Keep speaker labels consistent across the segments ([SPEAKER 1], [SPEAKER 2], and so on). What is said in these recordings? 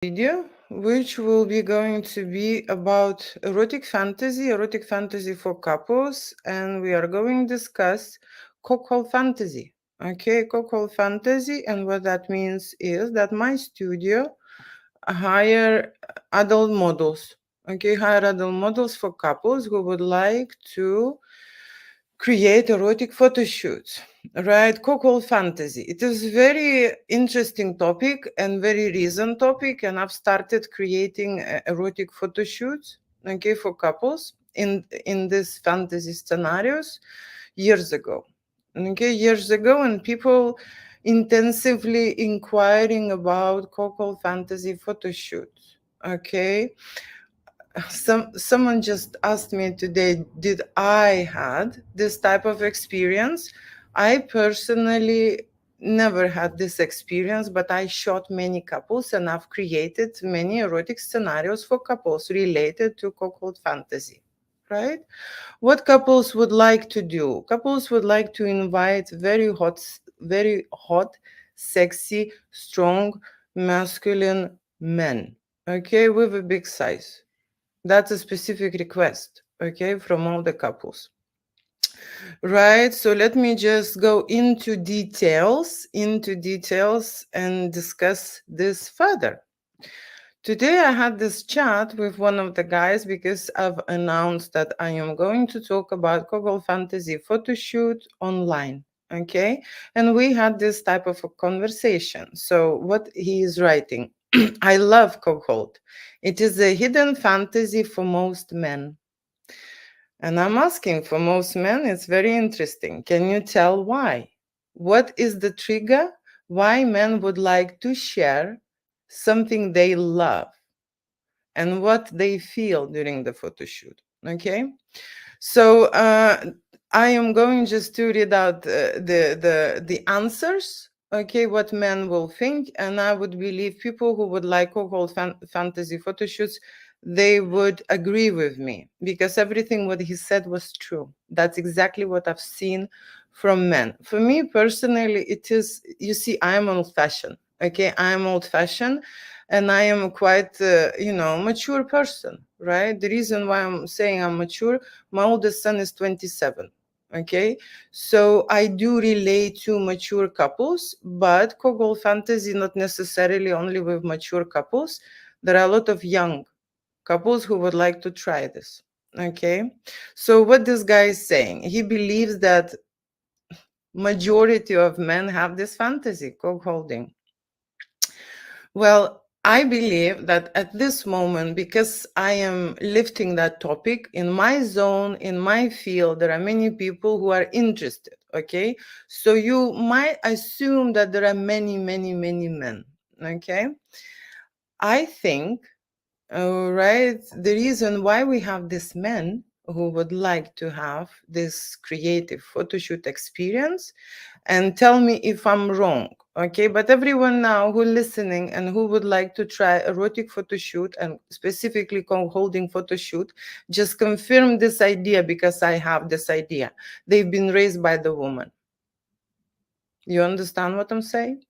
[SPEAKER 1] Video, which will be going to be about erotic fantasy for couples, and we are going to discuss cuckold fantasy. Okay, cuckold fantasy, and what that means is that my studio hire adult models. Okay, hire adult models for couples who would like to create erotic photo shoots, right? Cuckold fantasy. It is very interesting topic and very recent topic, and I've started creating erotic photo shoots, okay, for couples in this fantasy scenarios years ago. Okay, years ago, and people intensively inquiring about cuckold fantasy photo shoots. Okay, someone just asked me today, did I had this type of experience? I personally never had this experience, but I shot many couples and I've created many erotic scenarios for couples related to cuckold fantasy, right? What couples would like to do? Couples would like to invite very hot, sexy, strong, masculine men, okay, with a big size. That's a specific request, okay, from all the couples. Right, so let me just go into details and discuss this further. Today I had this chat with one of the guys because I've announced that I am going to talk about cuckold fantasy photo shoot online, okay? And we had this type of a conversation. So what he is writing, I love cuckold. It is a hidden fantasy for most men. And I'm asking, for most men, it's very interesting. Can you tell why? What is the trigger? Why men would like to share something they love and what they feel during the photo shoot? Okay. So I am going just to read out the answers. Okay, what men will think, and I would believe people who would like cuckold fantasy photo shoots, they would agree with me because everything what he said was true. That's exactly what I've seen from men. For me personally, it is. You see, I am old-fashioned. Okay, I am old-fashioned, and I am quite, mature person. Right. The reason why I'm saying I'm mature, my oldest son is 27. Okay, so I do relate to mature couples, but cuckold fantasy not necessarily only with mature couples. There are a lot of young couples who would like to try this. Okay, so what this guy is saying, he believes that majority of men have this fantasy, cuckolding. Well, I believe that at this moment, because I am lifting that topic in my zone, in my field, there are many people who are interested. Okay. So you might assume that there are many, many, many men. Okay. I think, right, the reason why we have these men who would like to have this creative photoshoot experience, and tell me if I'm wrong, okay? But everyone now who listening and who would like to try erotic photo shoot and specifically holding photo shoot, just confirm this idea because I have this idea. They've been raised by the woman. You understand what I'm saying?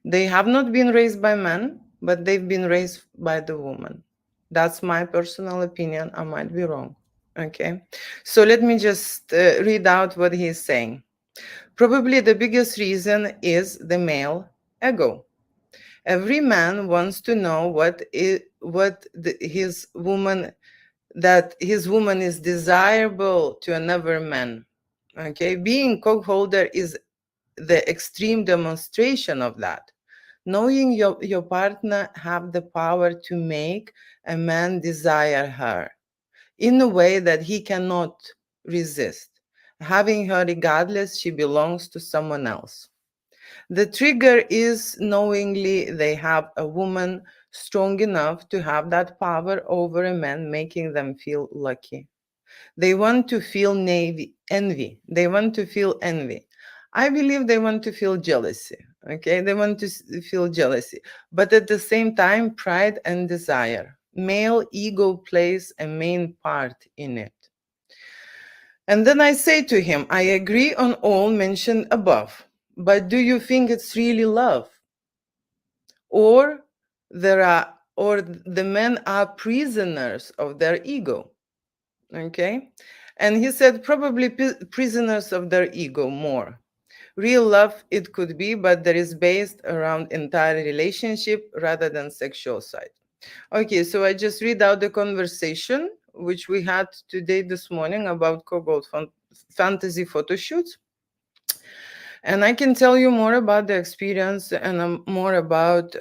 [SPEAKER 1] They have not been raised by men, but they've been raised by the woman. That's my personal opinion. I might be wrong. Okay. So let me just read out what he's saying. Probably the biggest reason is the male ego. Every man wants to know that his woman is desirable to another man. Okay, being co-holder is the extreme demonstration of that. Knowing your partner have the power to make a man desire her in a way that he cannot resist, having her regardless she belongs to someone else. The trigger is knowingly they have a woman strong enough to have that power over a man, making them feel lucky. They want to feel envy. They want to feel envy. I believe they want to feel jealousy. Okay, they want to feel jealousy, but at the same time, pride and desire. Male ego plays a main part in it. And then I say to him, I agree on all mentioned above, but do you think it's really love? Or there are or the men are prisoners of their ego. Okay. And he said probably prisoners of their ego more. Real love it could be, but that is based around entire relationship rather than sexual side. Okay, so I just read out the conversation which we had today this morning about Cuckold fantasy photo shoots. And I can tell you more about the experience and more about,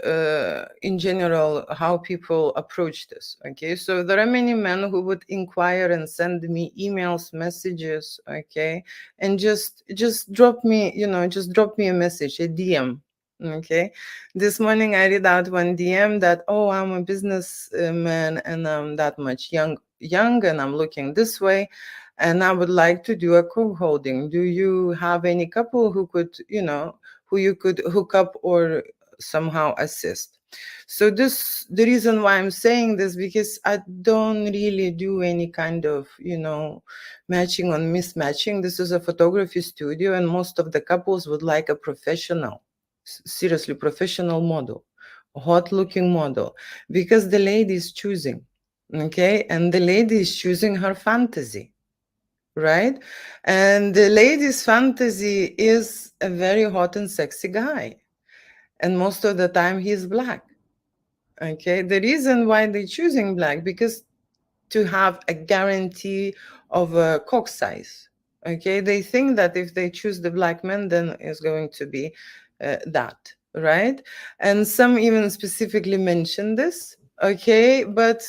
[SPEAKER 1] in general, how people approach this. Okay, so there are many men who would inquire and send me emails, messages. Okay, and just drop me, just drop me a message, a DM. Okay, this morning I read out one DM that, oh, I'm a businessman and I'm that much young, and I'm looking this way, and I would like to do a co-holding. Do you have any couple who could, who you could hook up or somehow assist? So the reason why I'm saying this, because I don't really do any kind of, matching on mismatching. This is a photography studio, and most of the couples would like a professional, seriously professional model, a hot looking model, because the lady is choosing. Okay, and the lady is choosing her fantasy, right? And the lady's fantasy is a very hot and sexy guy. And most of the time he's black. Okay. The reason why they're choosing black, because to have a guarantee of a cock size. Okay. They think that if they choose the black man, then it's going to be that, right? And some even specifically mention this. Okay, but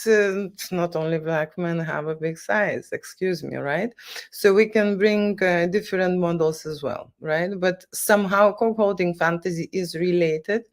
[SPEAKER 1] not only black men have a big size, excuse me, right? So we can bring different models as well, right? But somehow cock-holding fantasy is related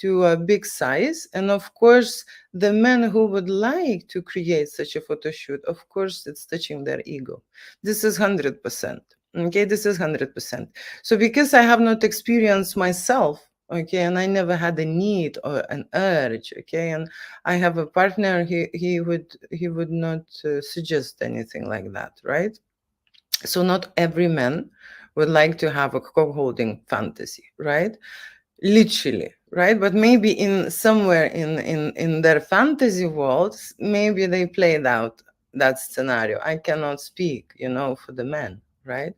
[SPEAKER 1] to a big size. And of course, the men who would like to create such a photo shoot, of course, it's touching their ego. This is 100%. Okay, this is 100%. So because I have not experienced myself, okay, and I never had a need or an urge, okay, and I have a partner, he would not suggest anything like that, right? So not every man would like to have a co-holding fantasy, right? Literally, right? But maybe in somewhere in their fantasy worlds, maybe they played out that scenario. I cannot speak, for the man, right?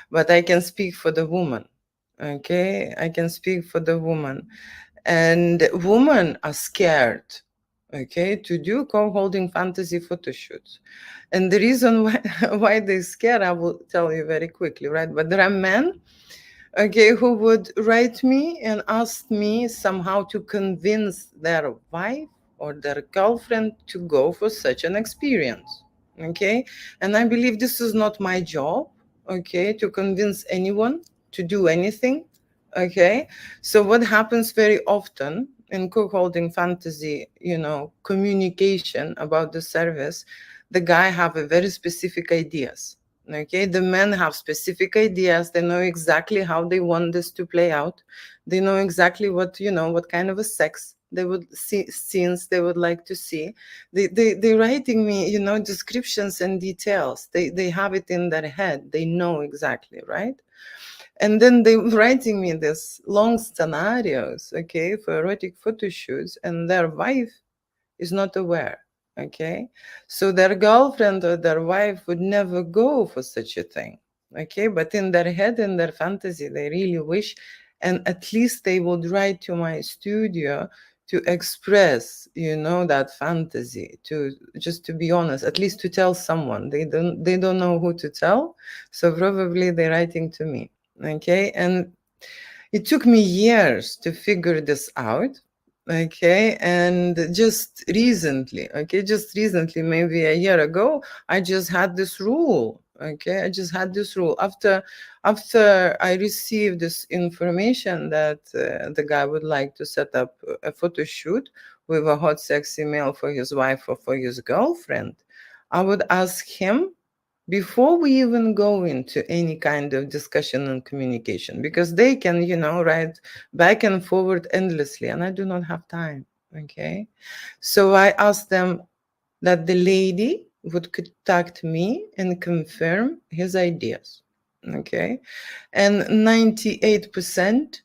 [SPEAKER 1] But I can speak for the woman. Okay, I can speak for the woman. And women are scared, okay, to do co-holding fantasy photo shoots. And the reason why why they're scared, I will tell you very quickly, right? But there are men, okay, who would write me and ask me somehow to convince their wife or their girlfriend to go for such an experience. Okay, and I believe this is not my job, okay, to convince anyone to do anything. Okay, so what happens very often in cook-holding fantasy, communication about the service, the guy have a very specific ideas. Okay, the men have specific ideas. They know exactly how they want this to play out. They know exactly what kind of a sex they would see, scenes they would like to see. They're writing me, descriptions and details. They have it in their head. They know exactly, right? And then they writing me this long scenarios, okay, for erotic photo shoots, and their wife is not aware. Okay, so their girlfriend or their wife would never go for such a thing. Okay, but in their head, in their fantasy, they really wish, and at least they would write to my studio to express, that fantasy, to just to be honest, at least to tell someone. They don't know who to tell, so probably they're writing to me. Okay, and it took me years to figure this out. Okay, and just recently, maybe a year ago, I just had this rule. Okay, I just had this rule after I received this information that the guy would like to set up a photo shoot with a hot, sexy male for his wife or for his girlfriend. I would ask him before we even go into any kind of discussion and communication, because they can, write back and forward endlessly, and I do not have time. Okay, so I asked them that the lady would contact me and confirm his ideas. Okay, and 98%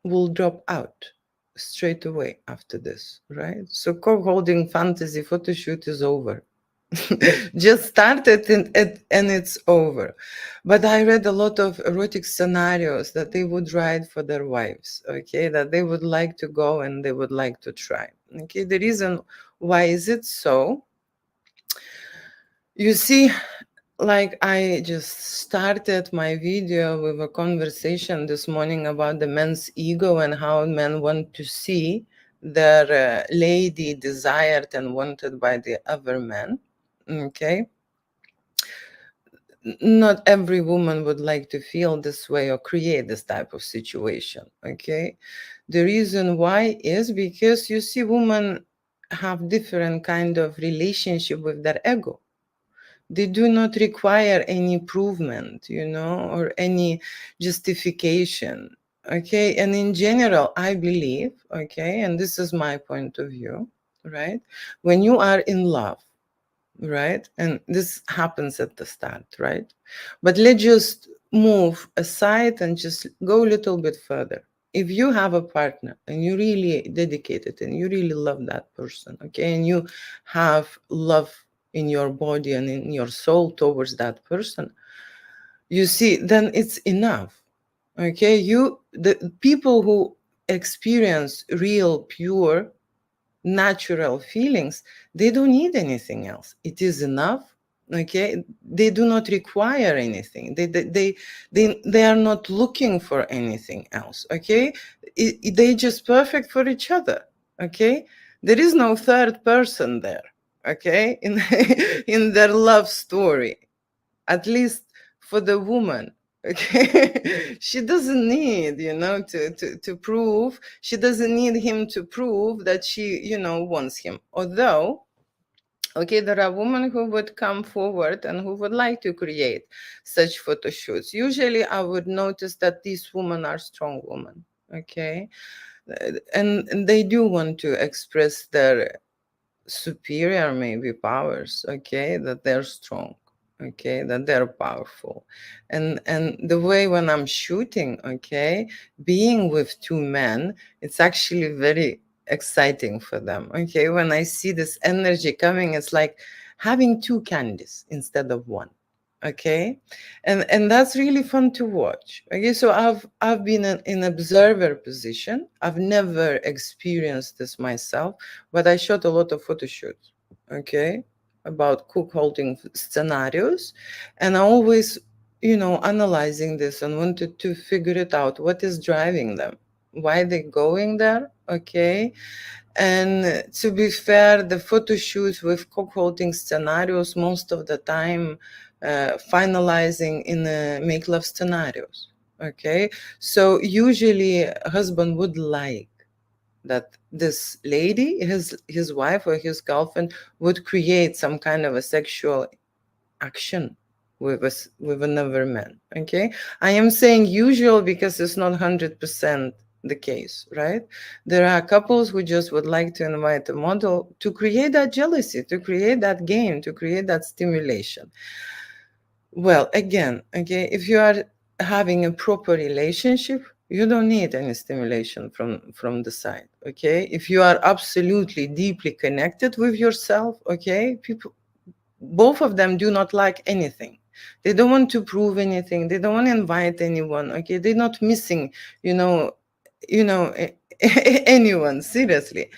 [SPEAKER 1] will drop out. straight away after this, right? So co-holding fantasy photo shoot is over. Just started and it's over. But I read a lot of erotic scenarios that they would write for their wives, okay, that they would like to go and they would like to try. Okay, the reason why is it so? You see, like I just started my video with a conversation this morning about the men's ego and how men want to see their lady desired and wanted by the other man. Okay, not every woman would like to feel this way or create this type of situation. Okay, the reason why is because you see, women have different kind of relationship with their ego. They do not require any improvement, or any justification. Okay, and in general, I believe, okay, and this is my point of view, right, when you are in love, right, and this happens at the start, right, but let's just move aside and just go a little bit further. If you have a partner and you really dedicated and you really love that person, okay, and you have love in your body and in your soul towards that person, you see, then it's enough. Okay, the people who experience real pure natural feelings, they don't need anything else. It is enough. Okay, they do not require anything. They are not looking for anything else. Okay, they just perfect for each other. Okay, there is no third person there. Okay, in in their love story, at least for the woman. Okay, she doesn't need, to prove. She doesn't need him to prove that she, wants him. Although, okay, there are women who would come forward and who would like to create such photo shoots. Usually I would notice that these women are strong women. Okay, and they do want to express their superior maybe powers, okay, that they're strong, okay, that they're powerful. And the way when I'm shooting, okay, being with two men, it's actually very exciting for them. Okay, when I see this energy coming, it's like having two candies instead of one. Okay, and that's really fun to watch. Okay, so I've been in observer position. I've never experienced this myself, but I shot a lot of photo shoots, okay, about holding scenarios. And I always, analyzing this and wanted to figure it out. What is driving them? Why they going there? Okay. And to be fair, the photo shoots with holding scenarios most of the time finalizing in make love scenarios. Okay. So usually a husband would like that this lady, his wife or his girlfriend, would create some kind of a sexual action with another man. Okay, I am saying usual because it's not 100% the case, right? There are couples who just would like to invite a model to create that jealousy, to create that game, to create that stimulation. Well, again, okay, if you are having a proper relationship, you don't need any stimulation from the side. Okay, if you are absolutely deeply connected with yourself, okay, people, both of them do not like anything. They don't want to prove anything. They don't want to invite anyone. Okay, they're not missing, you know, you know, anyone, seriously.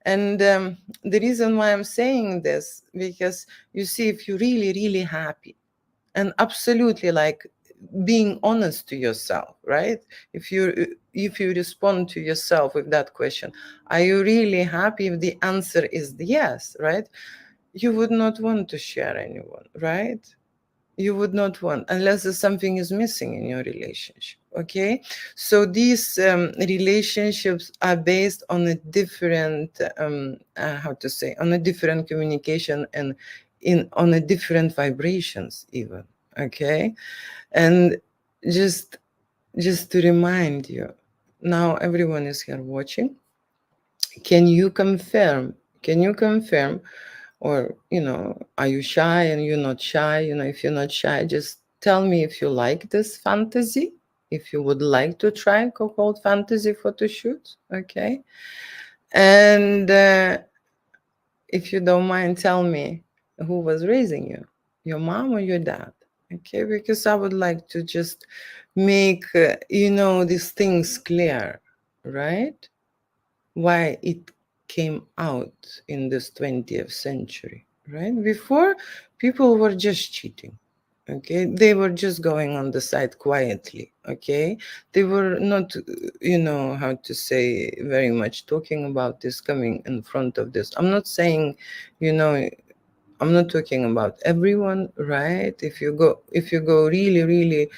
[SPEAKER 1] And the reason why I'm saying this, because you see, if you're really, really happy and absolutely like being honest to yourself, right? If you respond to yourself with that question, are you really happy? If the answer is yes, right, you would not want to share anyone, right? You would not want, unless something is missing in your relationship. Okay, so these relationships are based on a different how to say, on a different communication and on a different vibrations even. Okay, and just to remind you, now everyone is here watching. Can you confirm, or are you shy and you're not shy? If you're not shy, just tell me if you like this fantasy. if you would like to try Cuckold fantasy photo shoot. Okay. And if you don't mind, tell me who was raising you, your mom or your dad? Okay, because I would like to just make, these things clear, right? Why it came out in this 20th century, right? Before, people were just cheating. Okay, they were just going on the side quietly. Okay, they were not, how to say, very much talking about this, coming in front of this. I'm not saying, you know, I'm not talking about everyone, right? If you go really, really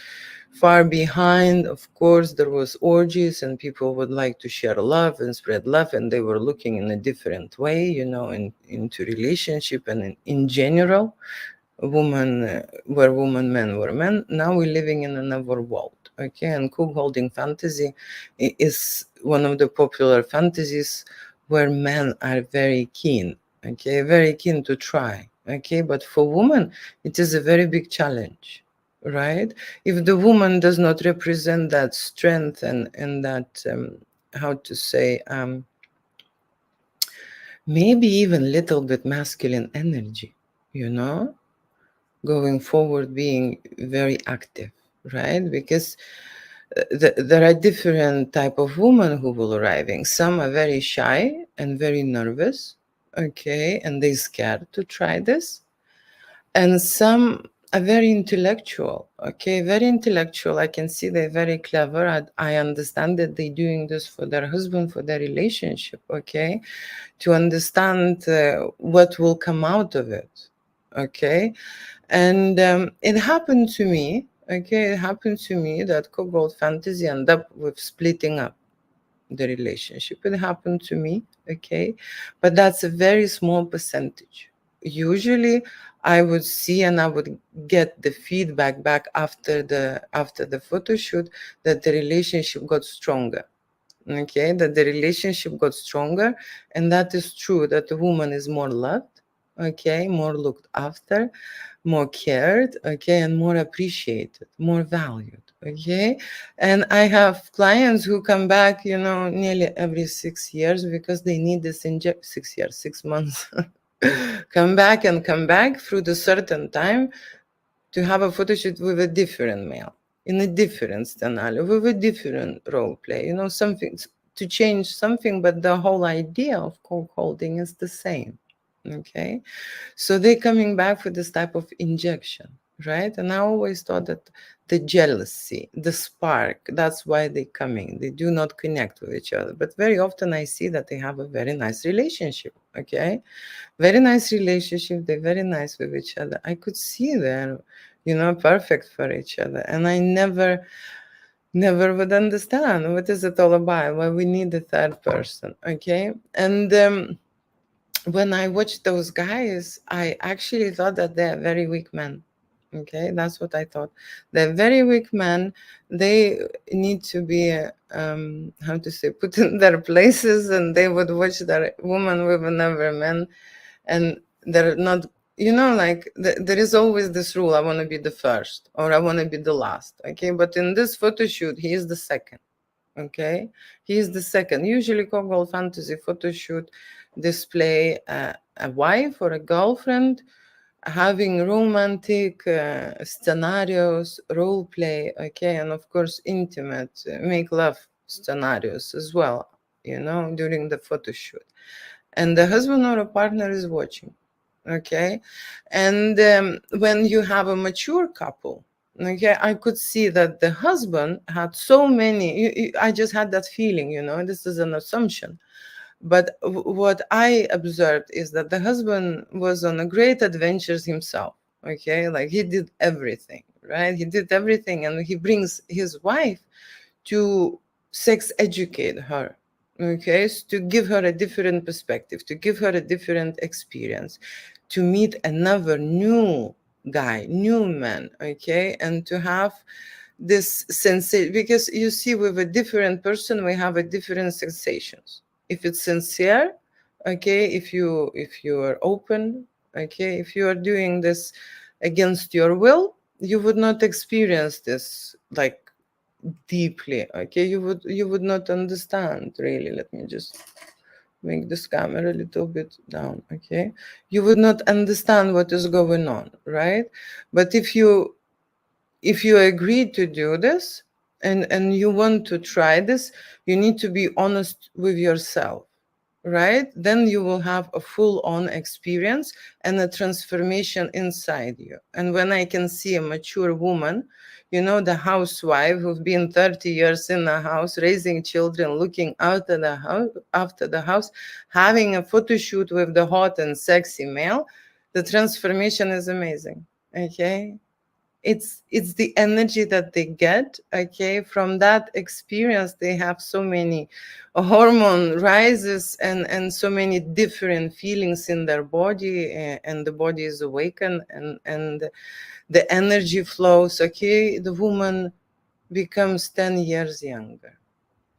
[SPEAKER 1] far behind, of course, there was orgies and people would like to share love and spread love, and they were looking in a different way, into relationship and in general, woman were woman, men were men. Now we're living in another world. Okay, and cuckolding fantasy is one of the popular fantasies where men are very keen. Okay, very keen to try. Okay, but for women, it is a very big challenge, right? If the woman does not represent that strength and that, how to say, maybe even little bit masculine energy, you know going forward, being very active, right? Because there are different type of women who will arriving. Some are very shy and very nervous, okay, and they scared to try this. And some are very intellectual, okay, very intellectual. I can see they're very clever. I understand that they're doing this for their husband, for their relationship, okay, to understand what will come out of it, okay. And it happened to me, okay, it happened to me that Cuckold fantasy ended up with splitting up the relationship. It happened to me, okay, but that's a very small percentage. Usually, I would see and I would get the feedback back after the photo shoot that the relationship got stronger. Okay, that the relationship got stronger, and that is true. That the woman is more loved, okay, more looked after, more cared, okay, and more appreciated, more valued, okay. And I have clients who come back, nearly every 6 years because they need this 6 years, 6 months, come back and come back through the certain time to have a photo shoot with a different male in a different scenario with a different role play, something to change something, but the whole idea of co-holding is the same, okay. So they're coming back with this type of injection, right? And I always thought that the jealousy, the spark, that's why they're coming. They do not connect with each other. But very often I see that they have a very nice relationship, okay? Very nice relationship. They're very nice with each other. I could see they're, perfect for each other. And I never would understand what is it all about, why we need a third person, okay? And when I watched those guys, I actually thought that they're very weak men. Okay, that's what I thought. They're very weak men. They need to be, how to say, put in their places, and they would watch their woman with another man, and they're not. Like there is always this rule: I want to be the first, or I want to be the last. Okay, but in this photo shoot, he is the second. Okay, he is the second. Usually, Cuckold fantasy photo shoot display a wife or a girlfriend having romantic scenarios, role play, okay, and of course, intimate, make love scenarios as well, during the photo shoot. And the husband or a partner is watching, okay. And when you have a mature couple, okay, I could see that the husband had so many, I just had that feeling, this is an assumption. But what I observed is that the husband was on a great adventures himself, okay, like he did everything, right? He did everything, and he brings his wife to sex educate her, okay, to give her a different perspective, to give her a different experience, to meet another new guy, new man, okay, and to have this sensation. Because you see, with a different person we have a different sensations. If it's sincere, okay, if you are open, okay, if you are doing this against your will, you would not experience this like deeply. Okay, you would not understand really. Let me just make this camera a little bit down. Okay, you would not understand what is going on, right? But if you agree to do this, and you want to try this, you need to be honest with yourself, right? Then you will have a full on experience and a transformation inside you. And when I can see a mature woman, you know, the housewife who've been 30 years in the house, raising children, looking out of the house, after the house, having a photo shoot with the hot and sexy male, the transformation is amazing. Okay, it's the energy that they get, okay, from that experience. They have so many hormone rises and so many different feelings in their body, and the body is awakened, and the energy flows. Okay, the woman becomes 10 years younger.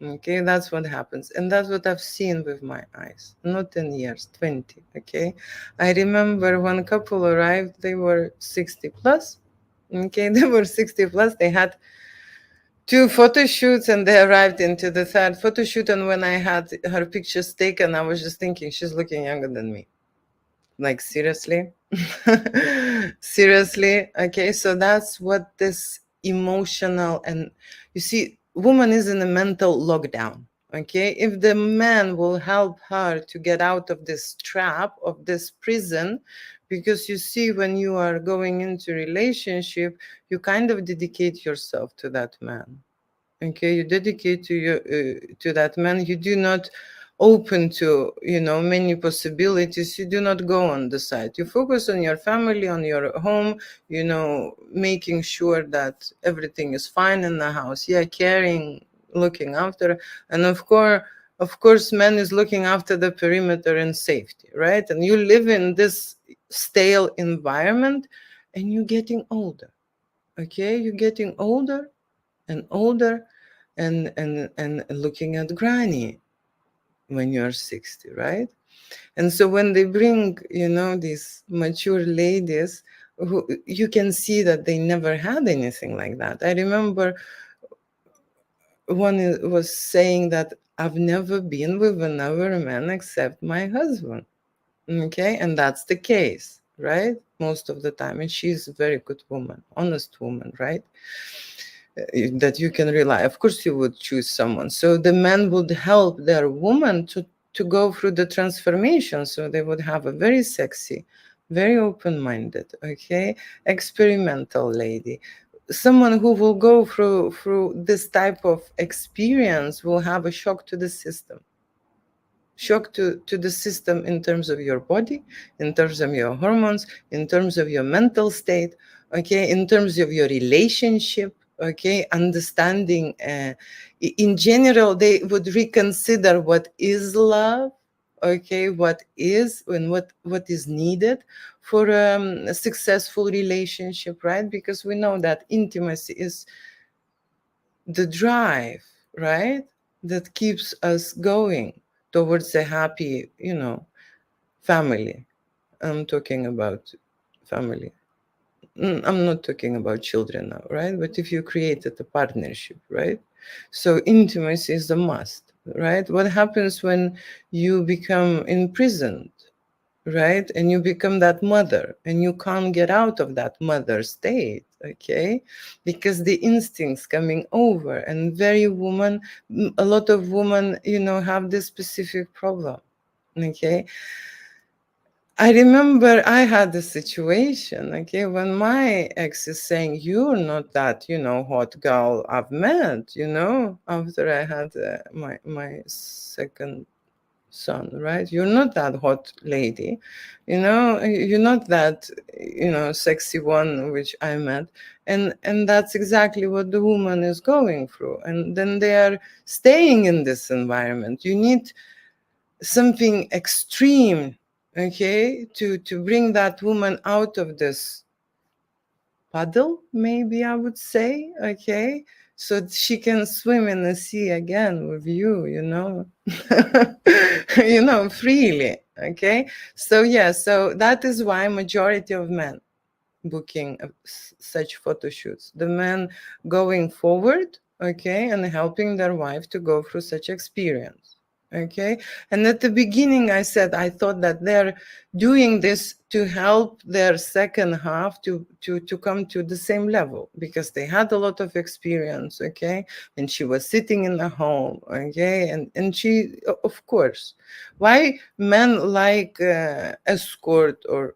[SPEAKER 1] Okay, that's what happens, and that's what I've seen with my eyes. Not 10 years, 20. Okay, I remember one couple arrived, they were 60 plus. Okay, they were 60 plus. They had two photo shoots and they arrived into the third photo shoot. And when I had her pictures taken, I was just thinking, she's looking younger than me. Like, seriously? Seriously? Okay, so that's what this emotional, and you see, woman is in a mental lockdown. Okay, if the man will help her to get out of this trap, of this prison, because you see, when you are going into relationship, you kind of dedicate yourself to that man. Okay, you dedicate to that man. You do not open to, you know, many possibilities. You do not go on the side. You focus on your family, on your home, you know, making sure that everything is fine in the house. Yeah, caring, looking after. And of course man is looking after the perimeter and safety, right? And you live in this stale environment, and you're getting older. Okay, you're getting older and older, and looking at granny when you're 60, right? And so when they bring, you know, these mature ladies, who you can see that they never had anything like that. I remember one was saying that I've never been with another man except my husband. Okay, and that's the case, right? Most of the time. And she's a very good woman, honest woman, right? That you can rely. Of course, you would choose someone. So the men would help their woman to go through the transformation. So they would have a very sexy, very open-minded, okay, experimental lady. Someone who will go through this type of experience will have a shock to the system. Shock to the system in terms of your body, in terms of your hormones, in terms of your mental state, okay, in terms of your relationship, okay, understanding. In general, they would reconsider what is love, okay, what is and what is needed for a successful relationship, right? Because we know that intimacy is the drive, right, that keeps us going towards a happy, you know, family. I'm talking about family. I'm not talking about children now, right? But if you created a partnership, right? So intimacy is a must, right? What happens when you become imprisoned, right? And you become that mother, and you can't get out of that mother state, okay? Because the instincts coming over, and a lot of women, you know, have this specific problem, okay? I remember I had a situation, okay, when my ex is saying, you're not that, you know, hot girl I've met, you know, after I had my second son, right? You're not that hot lady, you know, you're not that, you know, sexy one which I met. And that's exactly what the woman is going through. And then they are staying in this environment. You need something extreme, okay, to bring that woman out of this puddle, maybe I would say, okay, so she can swim in the sea again with you, you know, you know, freely, okay. So yeah, so that is why majority of men booking such photo shoots, the men going forward, okay, and helping their wife to go through such experience. Okay, and at the beginning I said I thought that they're doing this to help their second half to come to the same level, because they had a lot of experience. Okay, and she was sitting in the home. Okay, and she, of course, why men like escort, or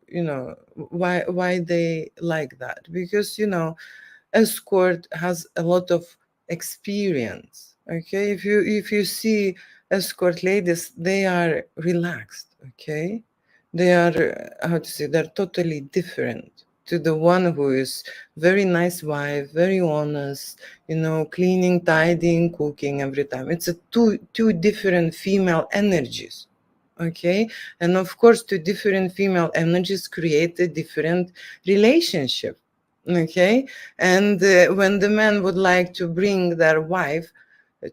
[SPEAKER 1] why they like that, because escort has a lot of experience. Okay, if you see escort ladies, they are relaxed. Okay, they are, how to say, they're totally different to the one who is very nice wife, very honest, cleaning, tidying, cooking every time. It's a two different female energies. Okay, and of course two different female energies create a different relationship. Okay, and when the man would like to bring their wife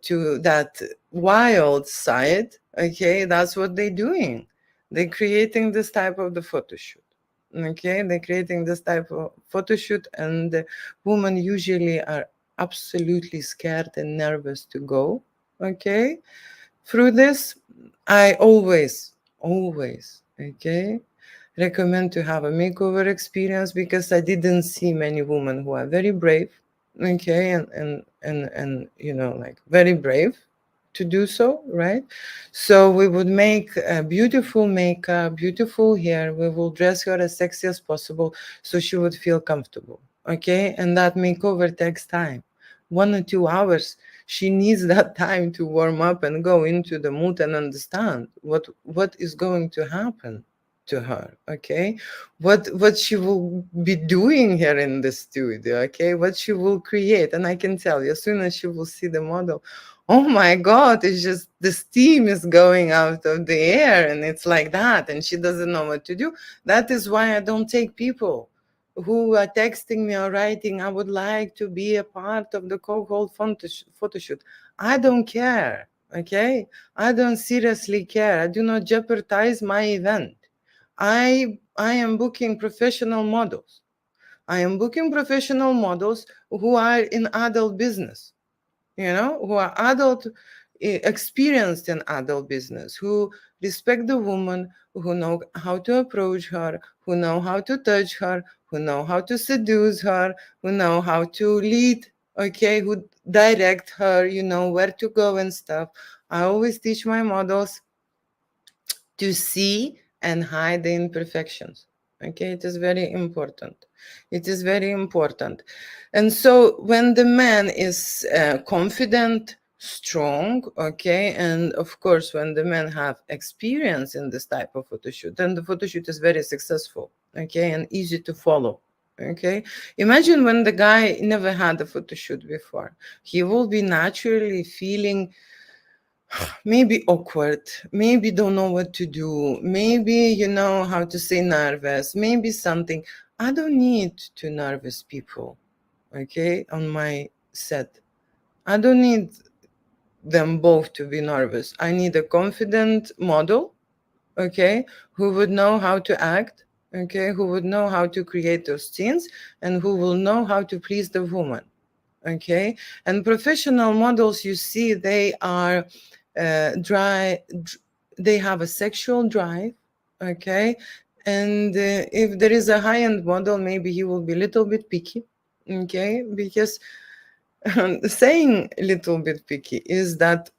[SPEAKER 1] to that wild side, okay, that's what they're doing. They're creating this type of the photo shoot. Okay, they're creating this type of photo shoot, and the women usually are absolutely scared and nervous to go. Okay, through this, I always, okay, recommend to have a makeover experience, because I didn't see many women who are very brave, okay, and like very brave to do so, right? So we would make a beautiful makeup, beautiful hair. We will dress her as sexy as possible so she would feel comfortable, okay? And that makeover takes time, 1 or 2 hours. She needs that time to warm up and go into the mood and understand what is going to happen to her. Okay, what she will be doing here in the studio. Okay, what she will create. And I can tell you, as soon as she will see the model, oh my god, it's just the steam is going out of the air, and it's like that, and she doesn't know what to do. That is why I don't take people who are texting me or writing, I would like to be a part of the Cuckold photo shoot. I don't care, okay? I don't seriously care. I do not jeopardize my event. I am booking professional models. I am booking professional models who are in adult business, who are adult, experienced in adult business, who respect the woman, who know how to approach her, who know how to touch her, who know how to seduce her, who know how to lead, okay, who direct her, where to go and stuff. I always teach my models to see and hide the imperfections. Okay, it is very important. It is very important. And so when the man is confident, strong, okay, and of course when the men have experience in this type of photo shoot, then the photo shoot is very successful, okay, and easy to follow. Okay, imagine when the guy never had a photo shoot before. He will be naturally feeling maybe awkward, maybe don't know what to do, maybe how to say nervous, maybe something. I don't need two nervous people, okay, on my set. I don't need them both to be nervous. I need a confident model, okay, who would know how to act, okay, who would know how to create those scenes, and who will know how to please the woman. Okay, and professional models, you see, they are they have a sexual drive. Okay, and if there is a high-end model, maybe he will be a little bit picky. Okay, because saying a little bit picky is that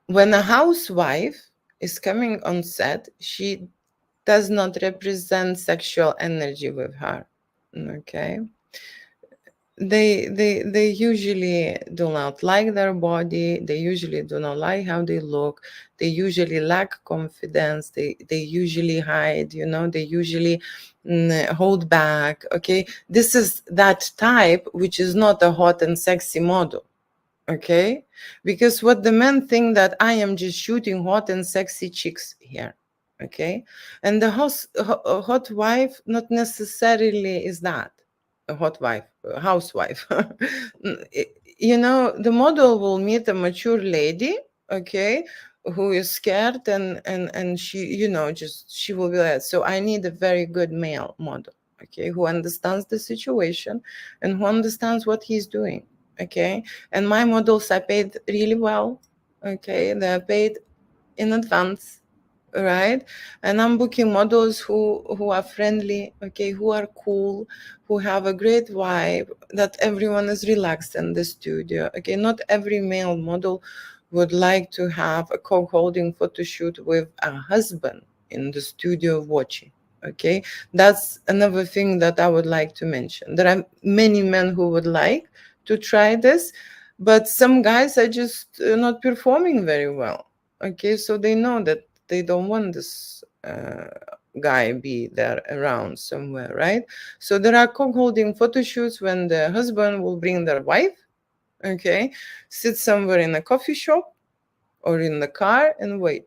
[SPEAKER 1] when a housewife is coming on set, she does not represent sexual energy with her. Okay, they usually do not like their body, they usually do not like how they look, they usually lack confidence, they usually hide, they usually hold back. Okay, this is that type which is not a hot and sexy model. Okay, because what the men think that I am just shooting hot and sexy chicks here. Okay, and the hot wife not necessarily is that a hot wife, a housewife. The model will meet a mature lady, okay, who is scared, and she, just she will be like, so I need a very good male model. okay, who understands the situation and who understands what he's doing, okay. And my models are paid really well, okay, they're paid in advance, right? And I'm booking models who are friendly, okay, who are cool, who have a great vibe, that everyone is relaxed in the studio, okay. Not every male model would like to have a co-holding photo shoot with a husband in the studio watching, okay. That's another thing that I would like to mention. There are many men who would like to try this, but some guys are just not performing very well, okay. So they know that they don't want this guy be there around somewhere, right? So there are co-holding photo shoots when the husband will bring their wife, okay, sit somewhere in a coffee shop or in the car and wait,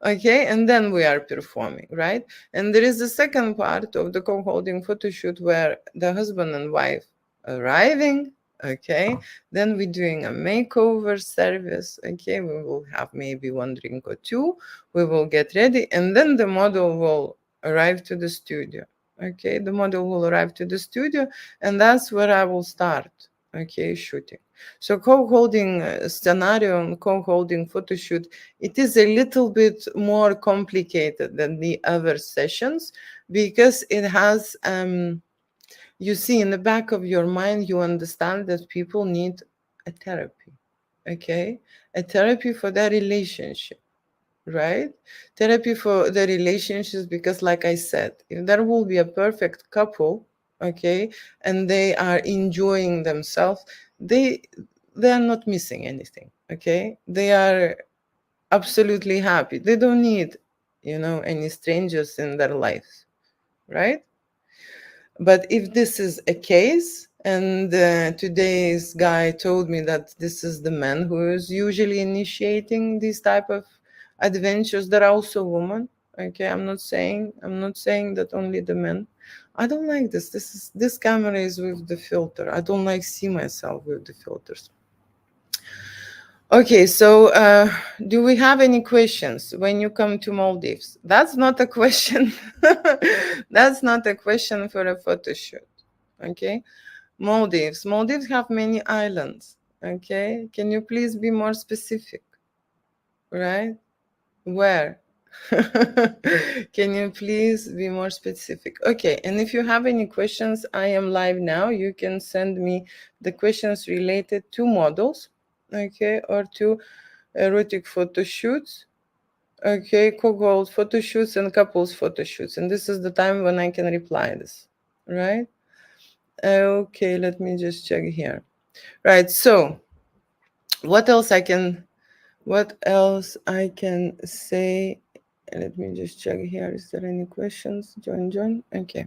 [SPEAKER 1] okay, and then we are performing, right? And there is the second part of the co-holding photo shoot where the husband and wife arriving, okay, then we're doing a makeover service, okay, we will have maybe one drink or two, we will get ready, and then the model will arrive to the studio, okay, the model will arrive to the studio, and that's where I will start, okay, shooting. So co-holding scenario and co-holding photo shoot, it is a little bit more complicated than the other sessions because it has, you see, in the back of your mind, you understand that people need a therapy, okay? A therapy for their relationship, right? Therapy for the relationships, because like I said, if there will be a perfect couple, okay, and they are enjoying themselves, they they are not missing anything, okay? They are absolutely happy. They don't need, any strangers in their lives, right? But if this is a case, and today's guy told me that this is the man who is usually initiating these type of adventures, there are also women. Okay, I'm not saying that only the men. I don't like this. This camera is with the filter. I don't like see myself with the filters. Okay, so do we have any questions when you come to Maldives? That's not a question. That's not a question for a photo shoot. Okay, Maldives. Maldives have many islands. Okay, can you please be more specific? Right? Where? Can you please be more specific? Okay, and if you have any questions, I am live now. You can send me the questions related to models, okay, or to erotic photo shoots, okay, cuckold photo shoots and couples photo shoots. And this is the time when I can reply this, right? Okay, let me just check here. Right, so what else I can say? Let me just check here. Is there any questions? John. Okay.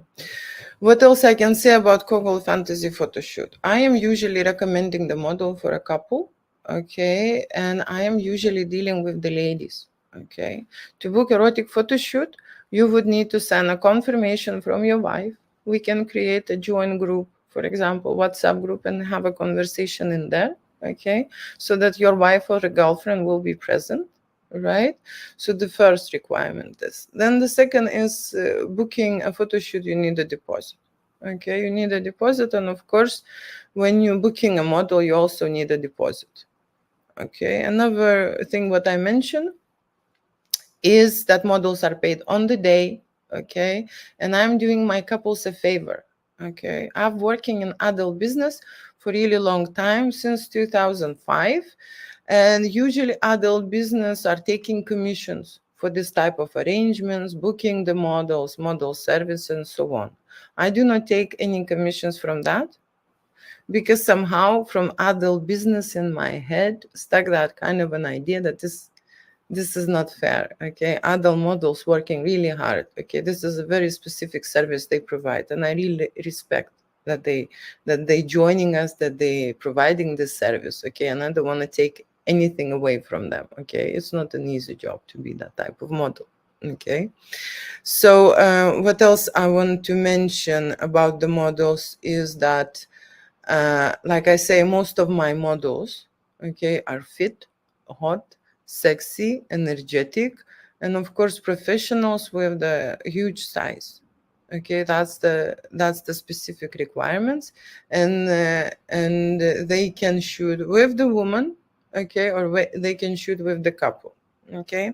[SPEAKER 1] What else I can say about Cuckold Fantasy Photoshoot? I am usually recommending the model for a couple, okay, and I am usually dealing with the ladies, okay. To book erotic photoshoot, you would need to send a confirmation from your wife. We can create a joint group, for example, WhatsApp group, and have a conversation in there, okay, so that your wife or a girlfriend will be present, right? So the first requirement is. Then the second is booking a photo shoot, you need a deposit. Okay, you need a deposit, and of course, when you're booking a model, you also need a deposit. Okay, another thing what I mentioned is that models are paid on the day, okay? And I'm doing my couples a favor, okay? I've working in adult business for really long time, since 2005, and usually adult business are taking commissions for this type of arrangements, booking the models, model service, and so on. I do not take any commissions from that, because somehow from adult business in my head stuck that kind of an idea that this is not fair, okay? Adult models working really hard, okay? This is a very specific service they provide, and I really respect that they joining us, that they providing this service, okay? And I don't want to take anything away from them, okay? It's not an easy job to be that type of model, okay? So what else I want to mention about the models is that, like I say, most of my models, okay, are fit, hot, sexy, energetic, and of course professionals with the huge size, Okay, that's the specific requirements, and they can shoot with the woman, okay, or they can shoot with the couple. Okay.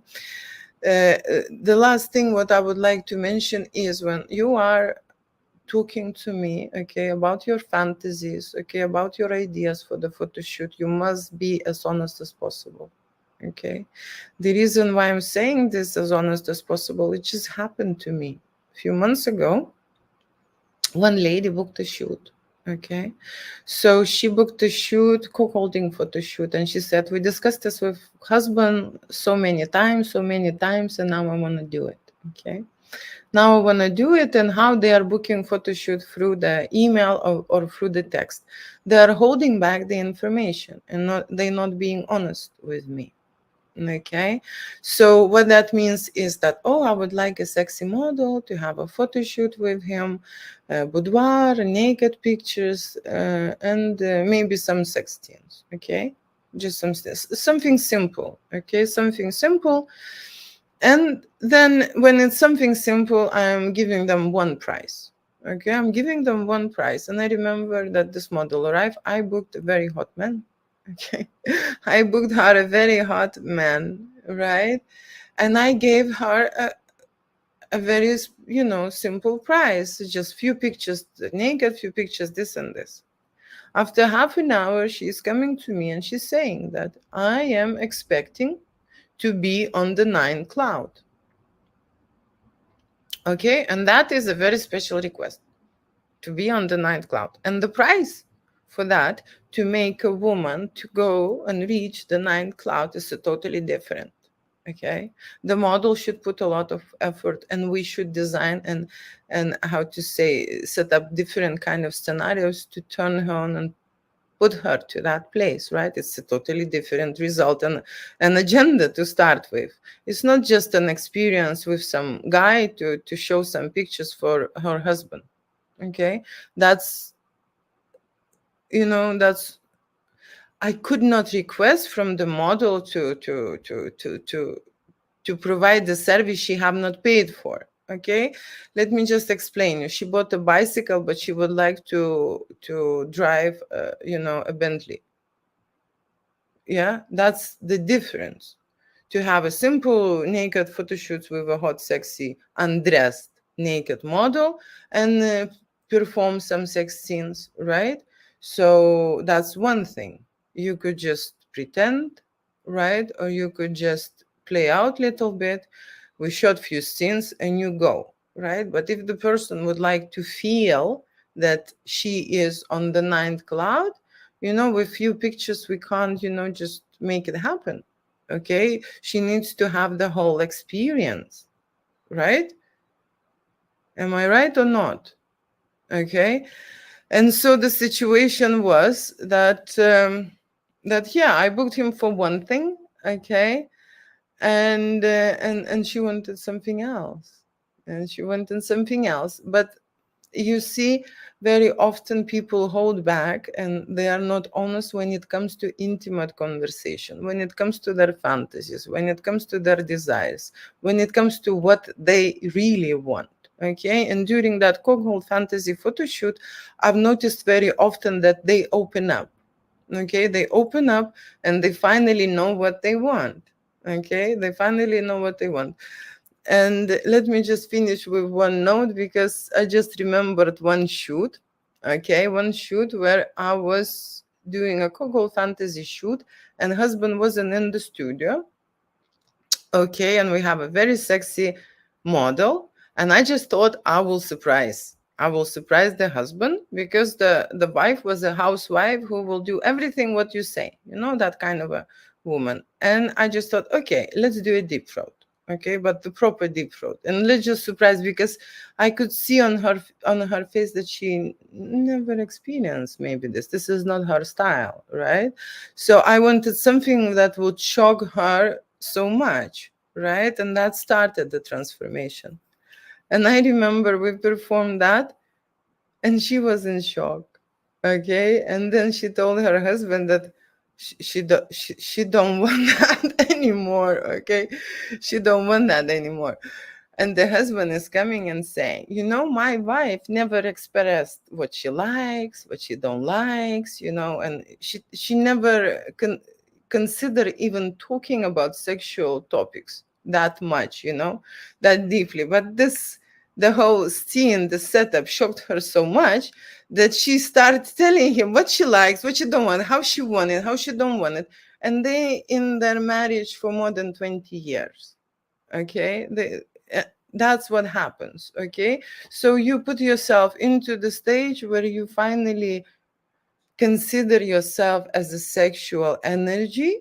[SPEAKER 1] The last thing what I would like to mention is when you are talking to me, okay, about your fantasies, okay, about your ideas for the photo shoot, you must be as honest as possible. Okay. The reason why I'm saying this as honest as possible, it just happened to me a few months ago. One lady booked a shoot. Okay. So she booked a shoot, co-holding photo shoot, and she said, we discussed this with husband so many times, and now I want to do it. Okay. Now I want to do it, and how they are booking photo shoot through the email or through the text. They are holding back the information and they're not being honest with me. Okay, so what that means is that, oh, I would like a sexy model to have a photo shoot with him, boudoir, naked pictures, and maybe some sex scenes. Okay, just something simple. Okay, something simple. And then when it's something simple, I'm giving them one price. Okay, I'm giving them one price. And I remember that this model arrived. I booked a very hot man. Okay, I booked her a very hot man, right? And I gave her a very, simple price, just few pictures naked, few pictures this and this. After half an hour, she's coming to me and she's saying that I am expecting to be on the ninth cloud. Okay, and that is a very special request, to be on the ninth cloud. And the price for that, to make a woman to go and reach the ninth cloud, is a totally different. Okay, the model should put a lot of effort, and we should design and how to say, set up different kind of scenarios to turn her on and put her to that place, right? It's a totally different result and an agenda to start with. It's not just an experience with some guy to show some pictures for her husband. Okay, that's that's, I could not request from the model to provide the service she have not paid for. Okay, let me just explain you. She bought a bicycle, but she would like to drive a Bentley. Yeah, that's the difference. To have a simple naked photo shoot with a hot, sexy, undressed naked model and perform some sex scenes, right? So that's one thing. You could just pretend, right? Or you could just play out a little bit. We shot few scenes and you go, right? But if the person would like to feel that she is on the ninth cloud, with few pictures, we can't, just make it happen. Okay. She needs to have the whole experience, right? Am I right or not? Okay. And so the situation was that yeah, I booked him for one thing. Okay. And she wanted something else. But you see, very often people hold back and they are not honest when it comes to intimate conversation, when it comes to their fantasies, when it comes to their desires, when it comes to what they really want. Okay, and during that Cuckold fantasy photo shoot, I've noticed very often that they open up. Okay, they open up and they finally know what they want. Okay, they finally know what they want. And let me just finish with one note, because I just remembered one shoot. Okay, one shoot where I was doing a Cuckold fantasy shoot and husband wasn't in the studio. Okay, and we have a very sexy model. And I just thought I will surprise the husband, because the wife was a housewife who will do everything what you say, that kind of a woman. And I just thought, okay, let's do a deep throat. Okay, but the proper deep throat, and let's just surprise, because I could see on her face that she never experienced maybe this is not her style, right? So I wanted something that would shock her so much, right? And that started the transformation. And I remember we performed that and she was in shock. Okay. And then she told her husband that she don't want that anymore. Okay. She don't want that anymore. And the husband is coming and saying, you know, my wife never expressed what she likes, what she don't likes, you know, and she never consider even talking about sexual topics that much, you know, that deeply. But this, the whole scene, the setup shocked her so much that she started telling him what she likes, what she don't want, how she want it, how she don't want it. And they in their marriage for more than 20 years. Okay, that's what happens. Okay, so you put yourself into the stage where you finally consider yourself as a sexual energy,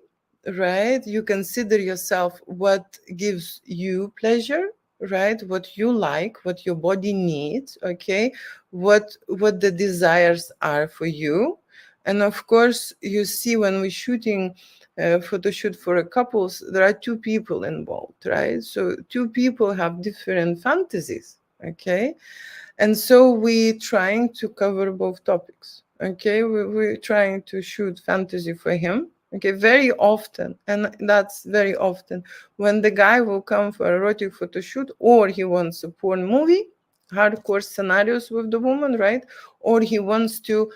[SPEAKER 1] right? You consider yourself what gives you pleasure, right? What you like, what your body needs, okay? What the desires are for you. And of course, you see when we're shooting photo shoot for a couples, there are two people involved, right? So two people have different fantasies, okay? And so we're trying to cover both topics. Okay, we're trying to shoot fantasy for him. Okay, very often, and that's very often when the guy will come for erotic photo shoot, or he wants a porn movie, hardcore scenarios with the woman, right? Or he wants to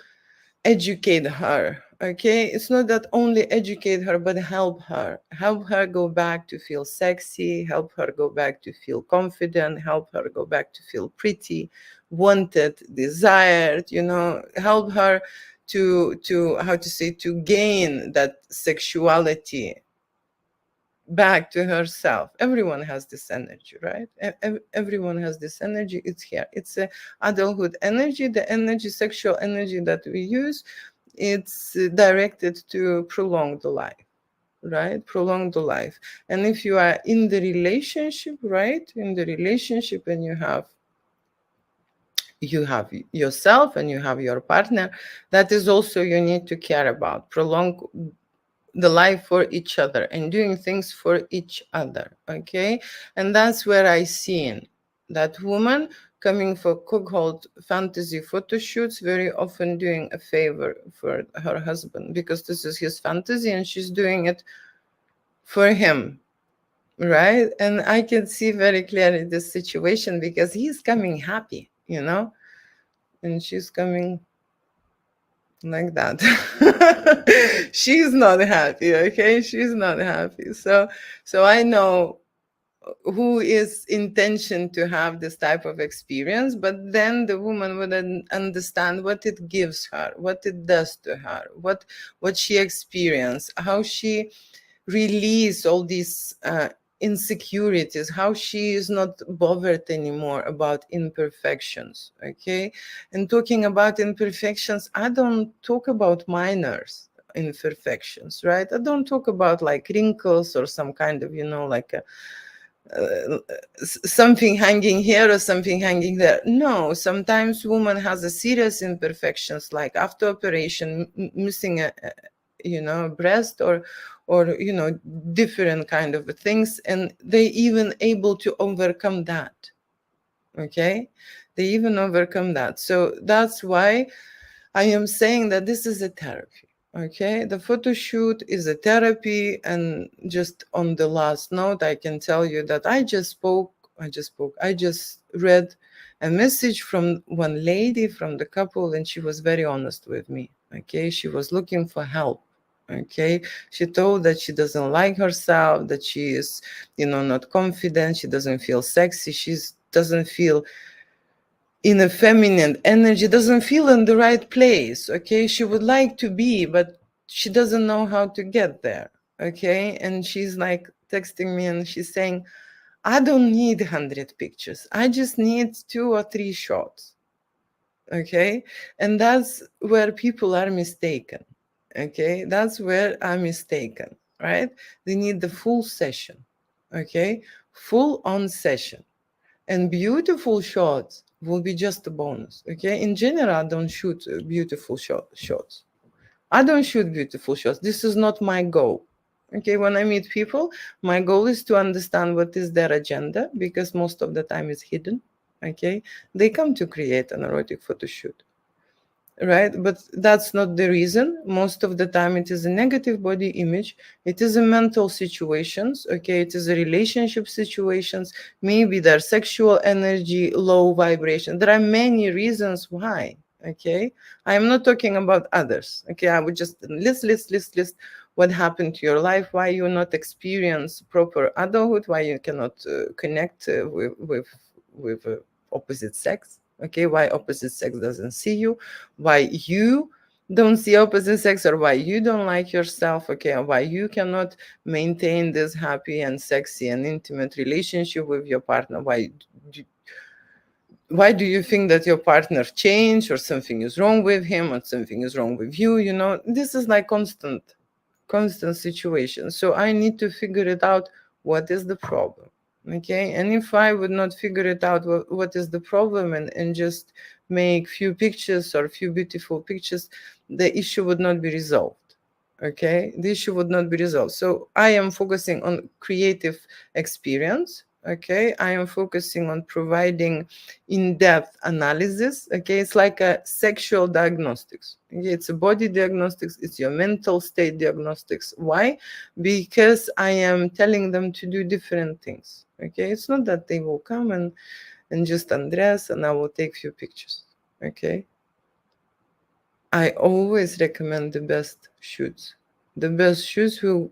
[SPEAKER 1] educate her. Okay, it's not that only educate her, but help her go back to feel sexy, help her go back to feel confident, help her go back to feel pretty, wanted, desired, you know, help her to how to say, to gain that sexuality back to herself. Everyone has this energy, right? Everyone has this energy. It's here. It's a adulthood energy, the energy, sexual energy that we use. It's directed to prolong the life, right? Prolong the life. And if you are in the relationship, right, in the relationship, and you have yourself and you have your partner, that is also you need to care about, prolong the life for each other and doing things for each other. Okay, and that's where I seen that woman coming for cuckold fantasy photo shoots, very often doing a favor for her husband because this is his fantasy and she's doing it for him, right? And I can see very clearly this situation because he's coming happy, you know, and she's coming like that. She's not happy, okay? She's not happy. So I know who is intention to have this type of experience, but then the woman would understand what it gives her, what it does to her, what she experienced, how she release all these insecurities, how she is not bothered anymore about imperfections. Okay, and talking about imperfections, I don't talk about minors imperfections, right? I don't talk about like wrinkles or some kind of, you know, like a something hanging here or something hanging there. No, sometimes woman has a serious imperfections like after operation missing a you know breast or you know different kind of things, and they even able to overcome that. Okay, they even overcome that. So that's why I am saying that this is a therapy. Okay, the photo shoot is a therapy. And just on the last note, I can tell you that I just read a message from one lady from the couple, and she was very honest with me. Okay, she was looking for help. Okay, she told that she doesn't like herself, that she is, you know, not confident, she doesn't feel sexy, she doesn't feel in a feminine energy, doesn't feel in the right place. Okay, she would like to be, but she doesn't know how to get there. Okay, and she's like texting me and she's saying, I don't need 100 pictures, I just need 2 or 3 shots. Okay, and that's where people are mistaken. Okay, that's where I'm mistaken, right? They need the full session. Okay, full on session. And beautiful shots will be just a bonus. Okay, in general, I don't shoot beautiful shots. I don't shoot beautiful shots. This is not my goal. Okay, when I meet people, my goal is to understand what is their agenda, because most of the time it's hidden. Okay, they come to create an erotic photo shoot. right? But that's not the reason. Most of the time it is a negative body image, it is a mental situations, okay, it is a relationship situations, maybe their sexual energy low vibration. There are many reasons why, okay. I'm not talking about others, okay. I would just list what happened to your life, why you not experience proper adulthood, why you cannot connect with opposite sex, okay, why opposite sex doesn't see you, why you don't see opposite sex, or why you don't like yourself, okay, or why you cannot maintain this happy and sexy and intimate relationship with your partner, do, why do you think that your partner changed, or something is wrong with him, or something is wrong with you, you know, this is like constant situation. So I need to figure it out, what is the problem, okay. And if I would not figure it out, what is the problem, and just make few pictures or few beautiful pictures, the issue would not be resolved, okay. The issue would not be resolved. So I am focusing on creative experience, okay. I am focusing on providing in-depth analysis, okay. It's like a sexual diagnostics, okay? It's a body diagnostics, it's your mental state diagnostics. Why? Because I am telling them to do different things, okay. It's not that they will come and just undress and I will take few pictures, okay. I always recommend the best shoots, who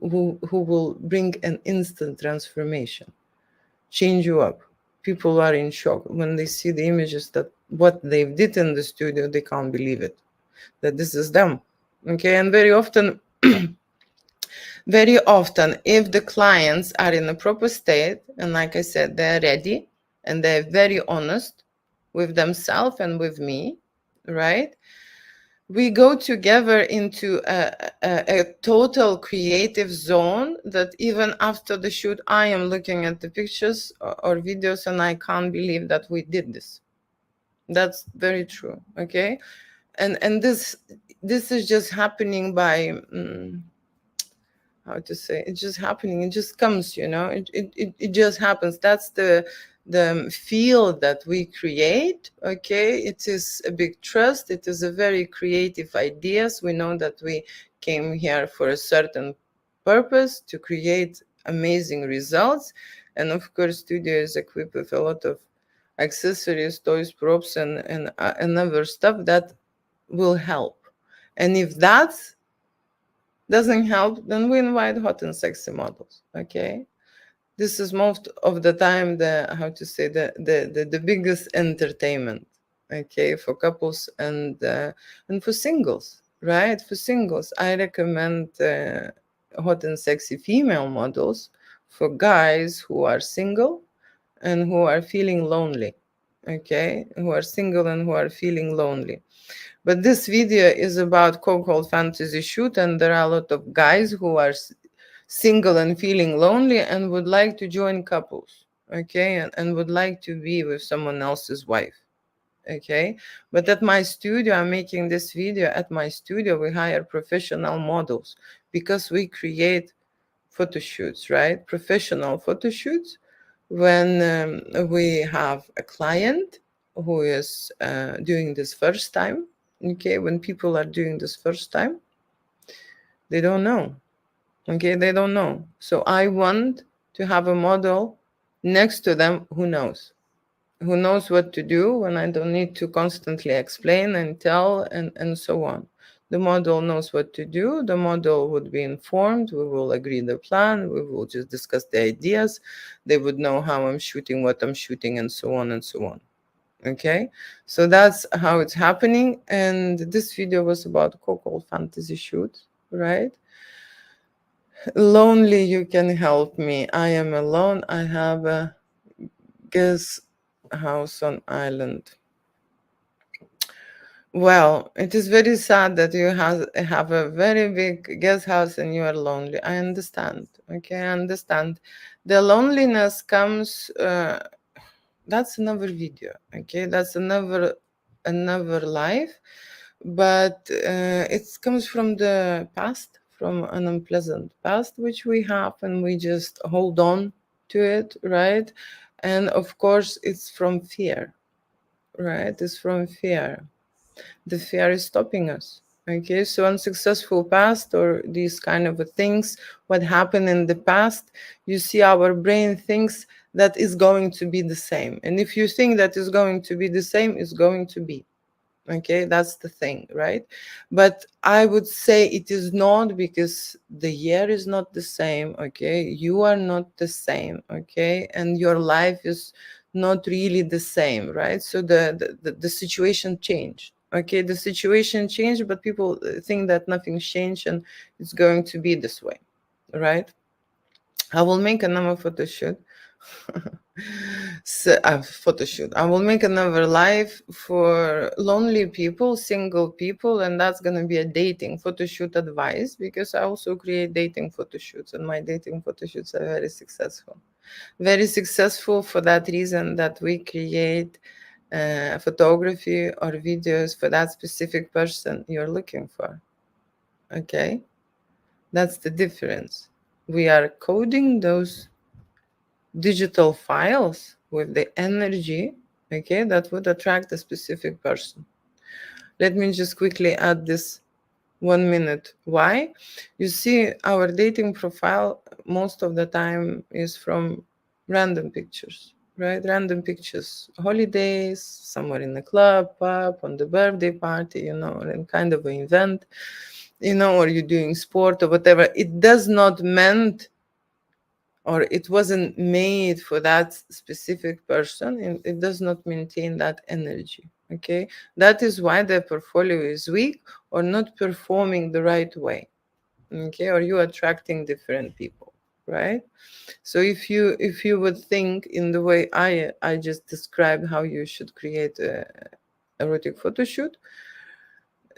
[SPEAKER 1] will bring an instant transformation, change you up. People are in shock when they see the images, that what they did in the studio, they can't believe it, that this is them, okay. And very often, if the clients are in a proper state, and like I said, they're ready and they're very honest with themselves and with me, right, we go together into a total creative zone, that even after the shoot, I am looking at the pictures or videos and I can't believe that we did this. That's very true, okay. And this is just happening by how to say, it's just happening, it just comes, you know, it just happens. That's the field that we create, okay. It is a big trust, it is a very creative ideas. We know that we came here for a certain purpose, to create amazing results. And of course, studio is equipped with a lot of accessories, toys, props, and other stuff that will help. And if that's doesn't help, then we invite hot and sexy models, okay. This is most of the time the, how to say, the biggest entertainment, okay, for couples and for singles, right. For singles, I recommend hot and sexy female models for guys who are single and who are feeling lonely, okay, who are single and who are feeling lonely. But this video is about Cuckold fantasy shoot, and there are a lot of guys who are single and feeling lonely and would like to join couples, okay, and would like to be with someone else's wife, okay. But at my studio, I'm making this video at my studio, we hire professional models because we create photo shoots, right? Professional photo shoots when we have a client who is doing this first time, okay. When people are doing this first time, they don't know, okay, they don't know. So I want to have a model next to them who knows what to do when I don't need to constantly explain and tell and so on. The model knows what to do. The model would be informed. We will agree the plan. We will just discuss the ideas. They would know how I'm shooting, what I'm shooting, and so on and so on. Okay, so that's how it's happening. And this video was about Cuckold fantasy shoot, right? Lonely, you can help me. I am alone. I have a guest house on island. Well, it is very sad that you have a very big guest house and you are lonely. I understand. Okay, I understand. The loneliness comes. That's another video. Okay, that's another life, but it comes from the past, from an unpleasant past which we have, and we just hold on to it, right? And of course, it's from fear, right? It's from fear. The fear is stopping us. Okay, so unsuccessful past or these kind of things, what happened in the past, you see our brain thinks that is going to be the same. And if you think that is going to be the same, it's going to be. Okay, that's the thing, right? But I would say it is not, because the year is not the same. Okay, you are not the same. Okay, and your life is not really the same, right? So the situation changed. Okay, the situation changed, but people think that nothing's changed and it's going to be this way, right? I will make another photo shoot. So, photo shoot. I will make another live for lonely people, single people, and that's gonna be a dating photo shoot advice, because I also create dating photo shoots, and my dating photo shoots are very successful. Very successful for that reason that we create photography or videos for that specific person you're looking for. Okay, that's the difference. We are coding those digital files with the energy, okay, that would attract a specific person. Let me just quickly add this 1 minute. Why? You see, our dating profile most of the time is from random pictures, right? Random pictures, holidays, somewhere in the club, pub, on the birthday party, and kind of an event, or you're doing sport or whatever. It does not meant, or it wasn't made for that specific person, and it does not maintain that energy. Okay, that is why the portfolio is weak or not performing the right way. Okay, or you attracting different people, right? So if you would think in the way I just described how you should create a erotic photo shoot,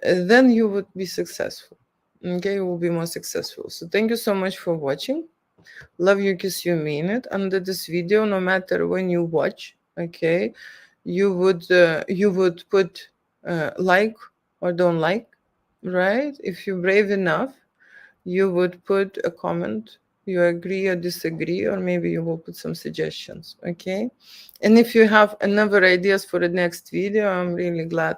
[SPEAKER 1] then you would be successful. Okay, you will be more successful. So thank you so much for watching. Love you, kiss you, mean it. Under this video, no matter when you watch, okay, you would put like or don't like, right? If you're brave enough, you would put a comment, you agree or disagree, or maybe you will put some suggestions. Okay, and if you have another ideas for the next video, I'm really glad.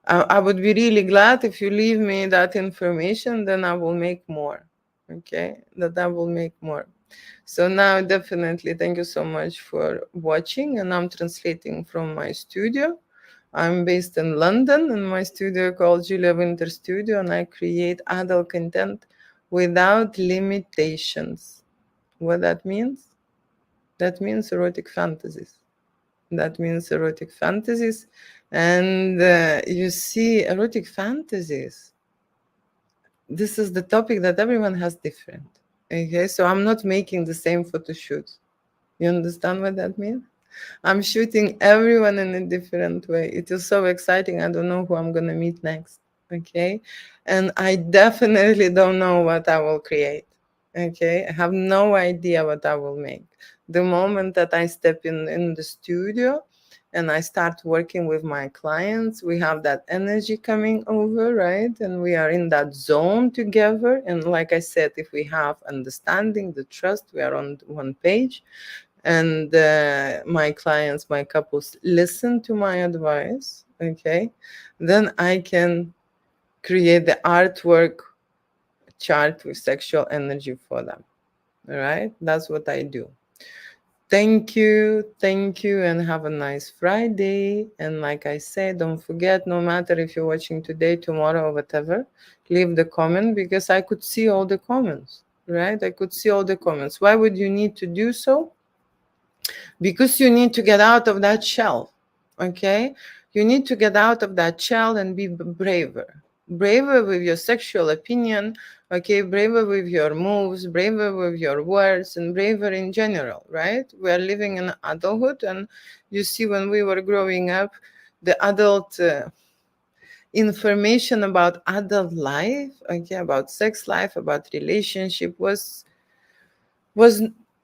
[SPEAKER 1] I would be really glad if you leave me that information, then I will make more. Okay, that I will make more. So now definitely thank you so much for watching, and I'm translating from my studio. I'm based in London in my studio called Julia Winter Studio, and I create adult content without limitations. What that means? That means erotic fantasies. That means erotic fantasies. And you see, erotic fantasies, this is the topic that everyone has different. Okay, so I'm not making the same photo shoot. You understand what that means? I'm shooting everyone in a different way. It is so exciting. I don't know who I'm going to meet next. Okay. And I definitely don't know what I will create. Okay. I have no idea what I will make. The moment that I step in the studio and I start working with my clients, we have that energy coming over, right? And we are in that zone together. And like I said, if we have understanding, the trust, we are on one page, and my clients, my couples listen to my advice, okay, then I can create the artwork chart with sexual energy for them. All right, that's what I do. Thank you, and have a nice Friday. And like I said, don't forget, no matter if you're watching today, tomorrow, or whatever, leave the comment, because I could see all the comments, right? I could see all the comments. Why would you need to do so? Because you need to get out of that shell. Okay, you need to get out of that shell and be braver with your sexual opinion. Okay, braver with your moves, braver with your words, and braver in general, right? We are living in adulthood, and you see, when we were growing up, the adult information about adult life, okay, about sex life, about relationship was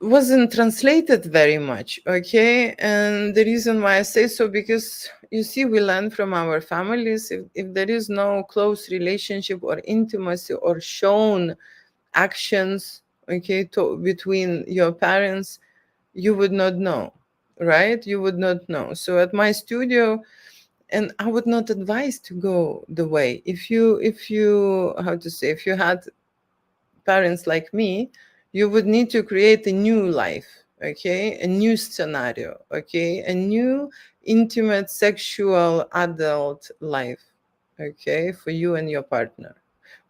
[SPEAKER 1] wasn't translated very much. Okay, and the reason why I say so, because you see, we learn from our families. If there is no close relationship or intimacy or shown actions, okay, between your parents, you would not know, right? You would not know. So at my studio, and I would not advise to go the way. If you how to say, if you had parents like me, you would need to create a new life, okay, a new scenario, okay, a new intimate sexual adult life, okay, for you and your partner.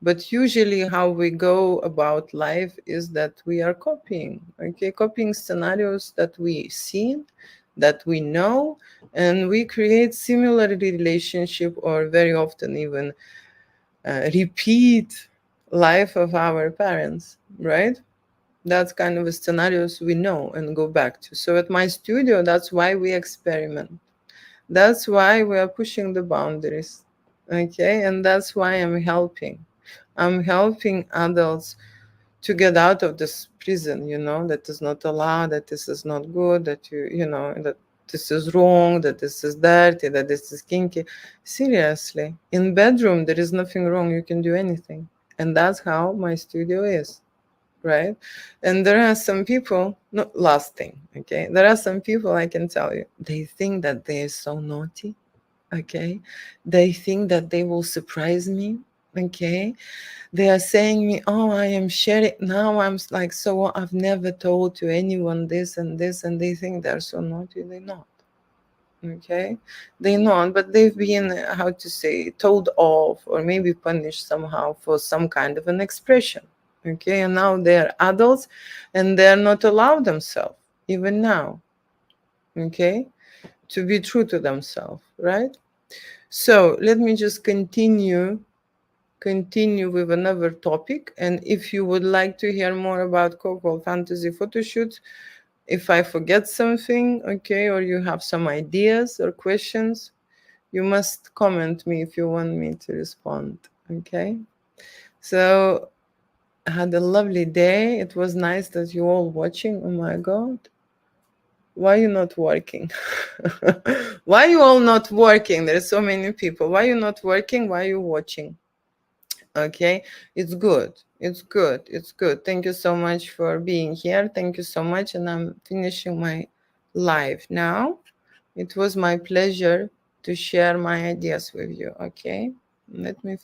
[SPEAKER 1] But usually how we go about life is that we are copying, okay, copying scenarios that we seen, that we know, and we create similar relationship, or very often even repeat life of our parents, right? That's kind of the scenarios we know and go back to. So at my studio, that's why we experiment. That's why we are pushing the boundaries. Okay. And that's why I'm helping. I'm helping adults to get out of this prison, that is not allowed, that this is not good, that that this is wrong, that this is dirty, that this is kinky. Seriously, in bedroom there is nothing wrong. You can do anything. And that's how my studio is, right? And there are some people, not last thing, okay? There are some people, I can tell you, they think that they are so naughty, okay? They think that they will surprise me, okay? They are saying me, oh, I am sharing now. I'm like, so I've never told to anyone this and this, and they think they're so naughty. They're not. Okay, they're not, but they've been, how to say, told off or maybe punished somehow for some kind of an expression. Okay, and now they're adults and they're not allowed themselves, even now. Okay, to be true to themselves, right? So let me just continue with another topic. And if you would like to hear more about Cuckold fantasy photoshoots, if I forget something, okay, or you have some ideas or questions, you must comment me if you want me to respond, okay? So I had a lovely day. It was nice that you all watching. Oh my God. Why you not working? Why you all not working? There's so many people. Why you not working? Why you watching? Okay, it's good, it's good, it's good. Thank you so much for being here. Thank you so much, and I'm finishing my live now. It was my pleasure to share my ideas with you. Okay, let me